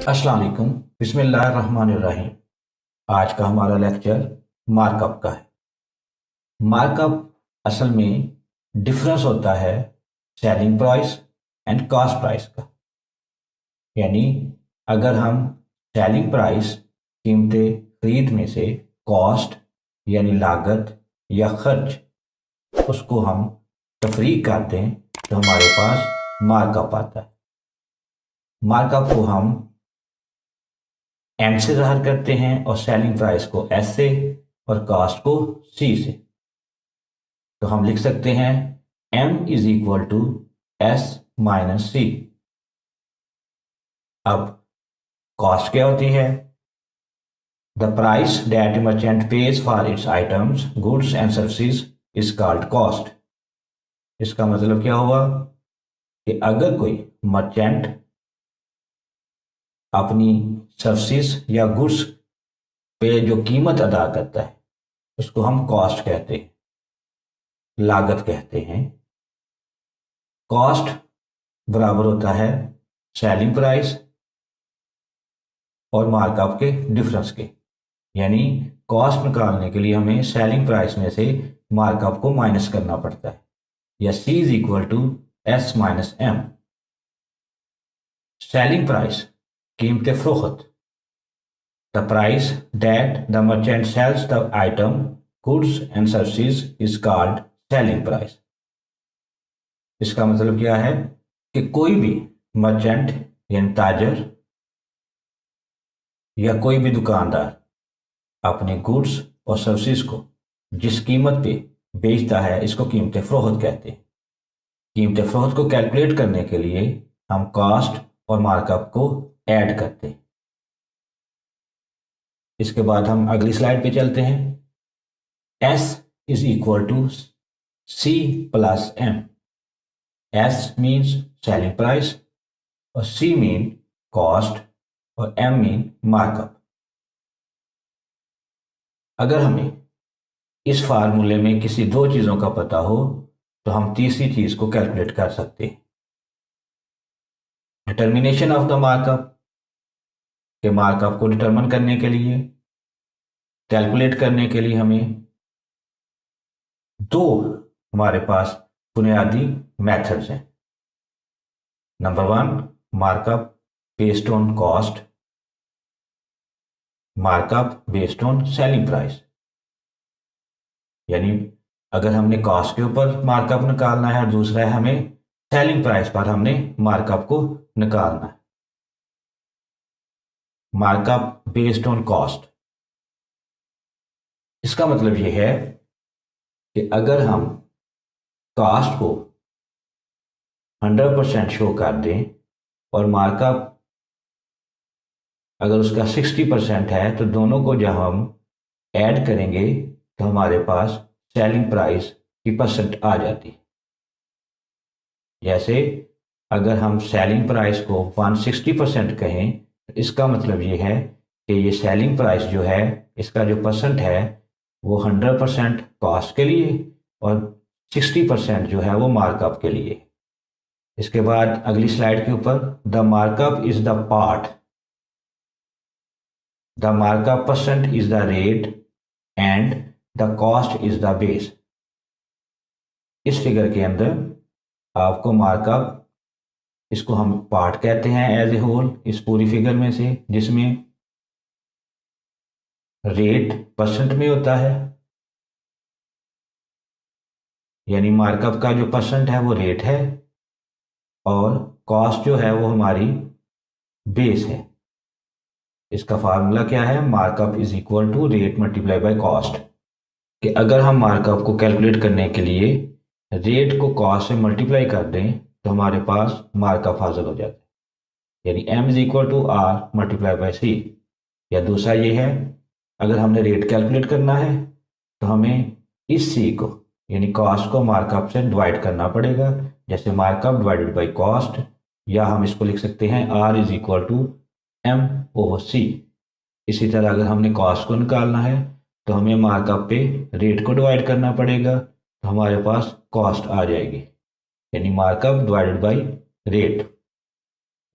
अस्सलाम वालेकुम। बिस्मिल्लाहिर्रहमानिर्रहीम। आज का हमारा लेक्चर मार्कअप का है। मार्कअप असल में डिफरेंस होता है selling price and cost price का। यानी अगर हम सेलिंग प्राइस कीमतें खरीद में से कॉस्ट यानी लागत या खर्च उसको हम तफरीक करते हैं तो हमारे पास मार्कअप आता है। मार्कअप को हम एम से ज़ाहिर करते हैं और सेलिंग प्राइस को एस से और कॉस्ट को सी से। तो हम लिख सकते हैं M is equal to S minus C. अब कॉस्ट क्या होती है? The price that merchant pays for its items goods and services is called cost. इसका मतलब क्या हुआ कि अगर कोई मर्चेंट अपनी सर्विसेज या गुड्स पे जो कीमत अदा करता है उसको हम कॉस्ट कहते हैं, लागत कहते हैं। कॉस्ट बराबर होता है सेलिंग प्राइस और मार्कअप के डिफरेंस के। यानी कॉस्ट निकालने के लिए हमें सेलिंग प्राइस में से मार्कअप को माइनस करना पड़ता है, या C is equal to S minus M. Selling price कीमत फरोख्त, the price that the merchant sells the item goods and services is called selling price. इसका मतलब क्या है कि कोई भी मर्चेंट यानी ताजर या कोई भी दुकानदार अपने गुड्स और सर्विसेज को जिस कीमत पे बेचता है इसको कीमत फरोख्त कहते हैं। कीमत फरोख्त को कैलकुलेट करने के लिए हम कॉस्ट और मार्कअप को ऐड करते हैं। इसके बाद हम अगली स्लाइड पे चलते हैं। S is equal to C plus M. S means selling price और सी मीन कॉस्ट और एम मीन मार्कअप। अगर हमें इस फार्मूले में किसी दो चीज़ों का पता हो तो हम तीसरी चीज़ को कैलकुलेट कर सकते हैं। डिटर्मिनेशन ऑफ द मार्कअप, के मार्कअप को डिटरमिन करने के लिए, कैलकुलेट करने के लिए हमें दो हमारे पास बुनियादी मेथड्स हैं। Number one, markup based on cost, markup based on selling price. यानी अगर हमने कॉस्ट के ऊपर मार्कअप निकालना है और दूसरा है हमें सेलिंग प्राइस पर हमने मार्कअप को निकालना है। मार्कअप बेस्ड ऑन कॉस्ट, इसका मतलब यह है कि अगर हम कॉस्ट को 100% शो कर दें और मार्कअप अगर उसका 60% है तो दोनों को जब हम ऐड करेंगे तो हमारे पास सेलिंग प्राइस की परसेंट आ जाती है। जैसे अगर हम सेलिंग प्राइस को 160% कहें तो इसका मतलब ये है कि ये सेलिंग प्राइस जो है इसका जो परसेंट है वो 100% कॉस्ट के लिए और 60% जो है वो मार्कअप के लिए। इसके बाद अगली स्लाइड के ऊपर the markup is the part, the markup percent is the rate and the cost is the base. इस फिगर के अंदर आपको मार्कअप, इसको हम पार्ट कहते हैं एज ए होल इस पूरी फिगर में से, जिसमें रेट परसेंट में होता है, यानी मार्कअप का जो परसेंट है वो रेट है और कॉस्ट जो है वो हमारी बेस है। इसका फार्मूला क्या है? Markup is equal to rate multiply by cost. कि अगर हम मार्कअप को कैलकुलेट करने के लिए रेट को कॉस्ट से मल्टीप्लाई कर दें तो हमारे पास मार्कअप हासिल हो जाता है, यानी M is equal to R multiply by C. या दूसरा ये है, अगर हमने रेट कैलकुलेट करना है तो हमें इस सी को यानी कॉस्ट को मार्कअप से डिवाइड करना पड़ेगा, जैसे मार्कअप डिवाइडेड बाय कॉस्ट, या हम इसको लिख सकते हैं R is equal to M over C. इसी तरह अगर हमने कॉस्ट को निकालना है तो हमें मार्कअप पे रेट को डिवाइड करना पड़ेगा तो हमारे पास कॉस्ट आ जाएगी, यानी मार्कअप डिवाइडेड बाय रेट।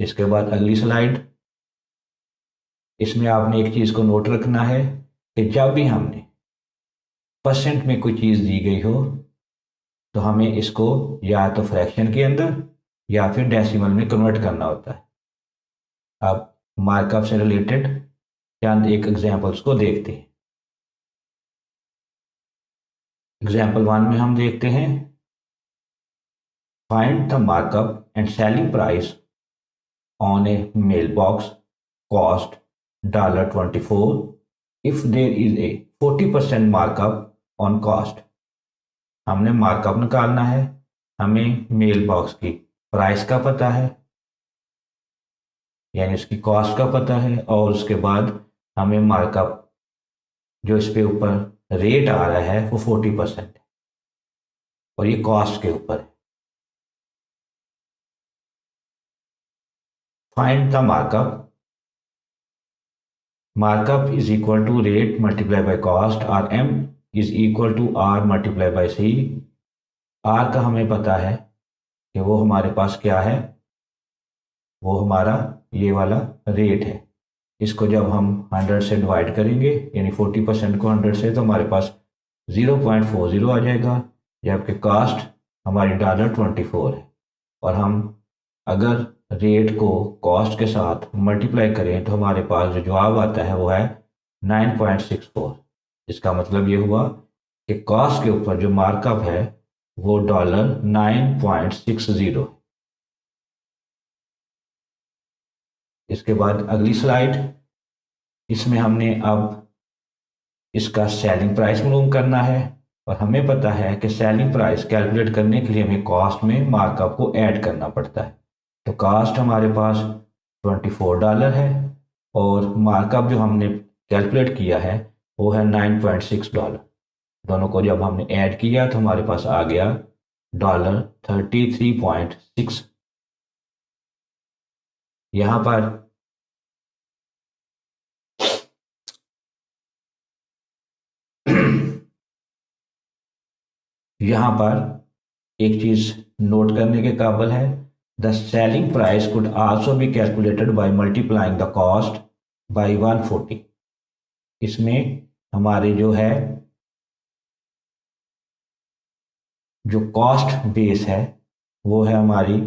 इसके बाद अगली स्लाइड, इसमें आपने एक चीज़ को नोट रखना है कि जब भी हमने परसेंट में कोई चीज़ दी गई हो तो हमें इसको या तो फ्रैक्शन के अंदर या फिर डेसिमल में कन्वर्ट करना होता है। अब मार्कअप से रिलेटेड चंद एक एग्जांपल्स को देखते हैं। एग्जांपल 1 में हम देखते हैं, find the markup and selling price on a mail box cost $24 if there is a 40% markup on cost. हमने मार्कअप निकालना है, हमें मेल बॉक्स की प्राइस का पता है यानी उसकी कॉस्ट का पता है, और उसके बाद हमें मार्कअप जो इस पे ऊपर रेट आ रहा है वो 40% है और ये कॉस्ट के ऊपर है। Find the markup, markup is equal to rate multiply by cost, और M is equal to R multiply by C. R का हमें पता है कि वो हमारे पास क्या है, वो हमारा ये वाला रेट है। इसको जब हम 100 से डिवाइड करेंगे यानी 40% को 100 से, तो हमारे पास 0.40 आ जाएगा, जबकि कास्ट हमारी $24 है। और हम अगर रेट को कॉस्ट के साथ मल्टीप्लाई करें तो हमारे पास जो जवाब आता है वो है 9.64। इसका मतलब ये हुआ कि कॉस्ट के ऊपर जो मार्कअप है वो $9.60। इसके बाद अगली स्लाइड, इसमें हमने अब इसका सेलिंग प्राइस मालूम करना है, और हमें पता है कि सेलिंग प्राइस कैलकुलेट करने के लिए हमें कॉस्ट में मार्कअप को ऐड करना पड़ता है। तो कॉस्ट हमारे पास $24 है और मार्कअप जो हमने कैलकुलेट किया है वो है $9.6। दोनों को जब हमने ऐड किया तो हमारे पास आ गया $33.6। यहाँ पर यहाँ पर एक चीज नोट करने के काबिल है, the selling price could also be calculated by multiplying the cost by 140। इसमें हमारे जो है जो कॉस्ट बेस है वो है हमारी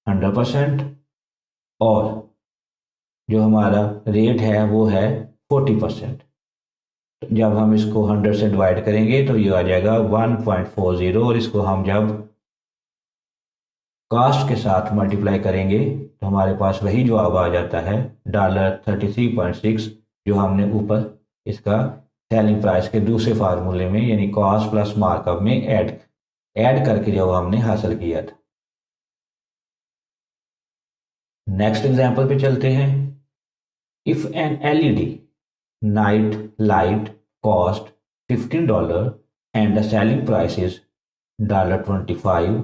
100% और जो हमारा रेट है वो है 40%। जब हम इसको 100 से डिवाइड करेंगे तो ये आ जाएगा 1.40, और इसको हम जब कास्ट के साथ मल्टीप्लाई करेंगे तो हमारे पास वही जवाब आ जाता है $33.6, जो हमने ऊपर इसका सेलिंग प्राइस के दूसरे फार्मूले में यानी कॉस्ट प्लस मार्कअप में ऐड करके जो हमने हासिल किया था। नेक्स्ट एग्जांपल पे चलते हैं। If an LED night light cost $15 and the selling price is $25,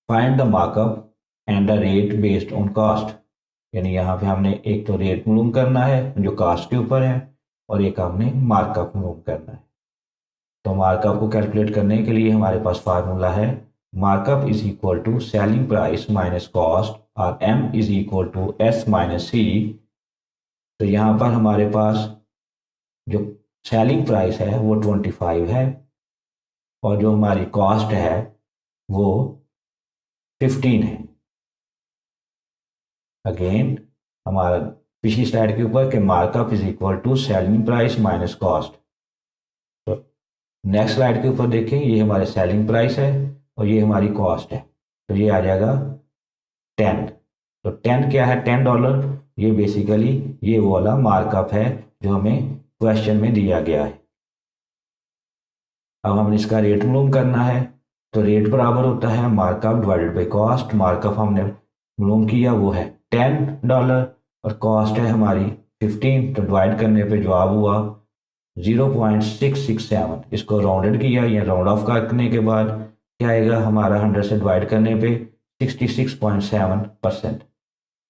find the markup and the rate based on cost. यानी यहाँ पे हमने एक तो रेट मालूम करना है जो कॉस्ट के ऊपर है, और एक हमने मार्कअप मालूम करना है। तो मार्कअप को कैलकुलेट करने के लिए हमारे पास फार्मूला है, markup is equal to selling price minus cost, और M is equal to S minus C. तो यहाँ पर हमारे पास जो सेलिंग प्राइस है वो 25 है और जो हमारी कॉस्ट है वो 15 है। अगेन हमारा पिछली स्लाइड के ऊपर के markup is equal to selling price minus cost. तो नेक्स्ट स्लाइड के ऊपर देखें, ये हमारे सेलिंग प्राइस है और ये हमारी कॉस्ट है, तो ये आ जाएगा 10। तो 10 क्या है, $10। ये बेसिकली ये वाला मार्कअप है जो हमें क्वेश्चन में दिया गया है। अब हमने इसका रेट मालूम करना है, तो रेट बराबर होता है markup divided by cost. Markup हमने मालूम किया वो है $10 और कॉस्ट है हमारी 15, तो डिवाइड करने पे जवाब हुआ 0.667। इसको राउंडेड किया या राउंड ऑफ करने के बाद क्या आएगा, हमारा 100 से डिवाइड करने पे 66.7%।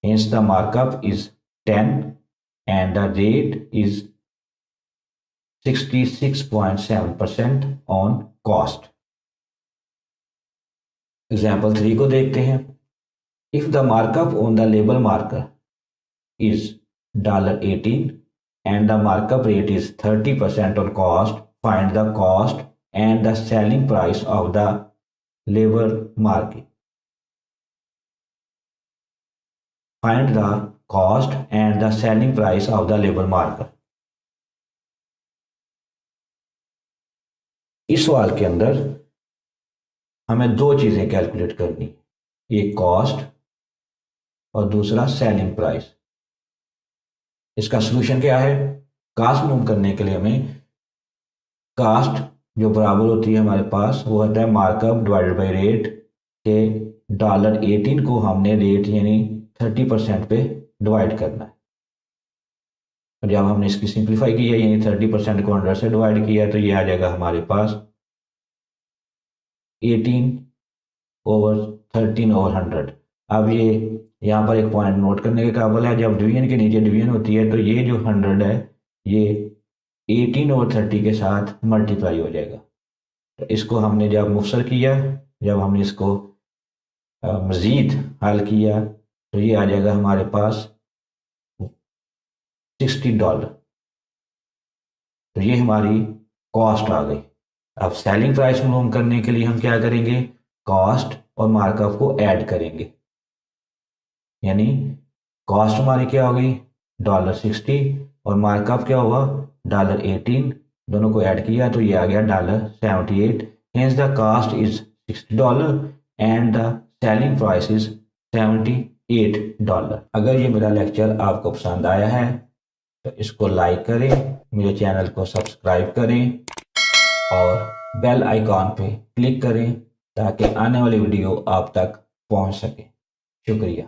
Hence the markup is 10 and the rate is 66.7% on cost. Example 3 को देखते हैं। If the markup on the label marker is $18 and the markup rate is 30% on cost. Find the cost and the selling price of the labor market. Find the cost and the selling price of the labor market. इस सवाल के अंदर हमें दो चीजें calculate करनी, एक cost और दूसरा सेलिंग प्राइस। इसका सॉल्यूशन क्या है? कास्ट मालूम करने के लिए हमें कास्ट जो बराबर होती है हमारे पास वो होता है मार्कअप डिवाइडेड बाय रेट के $18 को हमने रेट यानी 30% पे डिवाइड करना है। और जब हमने इसकी सिंप्लीफाई की है यानी 30% को 100 से डिवाइड किया तो ये आ जाएगा हमारे पास 18/13/100। अब ये यहाँ पर एक पॉइंट नोट करने के काबिल है, जब डिवीजन के नीचे डिवीजन होती है तो ये जो 100 है ये 18/30 के साथ मल्टीप्लाई हो जाएगा। तो इसको हमने जब मुफसर किया, जब हमने इसको मज़ीद हल किया तो ये आ जाएगा हमारे पास $60। तो ये हमारी कॉस्ट आ गई। अब सेलिंग प्राइस मालूम करने के लिए हम क्या करेंगे? कॉस्ट और मार्कअप को ऐड करेंगे, यानी कॉस्ट हमारी क्या हो गई $60 और मार्कअप क्या हुआ $18। दोनों को ऐड किया तो ये आ गया $78। Hence the cost is $60 and the selling price is $78। अगर ये मेरा लेक्चर आपको पसंद आया है तो इसको लाइक करें, मेरे चैनल को सब्सक्राइब करें और बेल आइकॉन पे क्लिक करें ताकि आने वाली वीडियो आप तक पहुंच सके। शुक्रिया।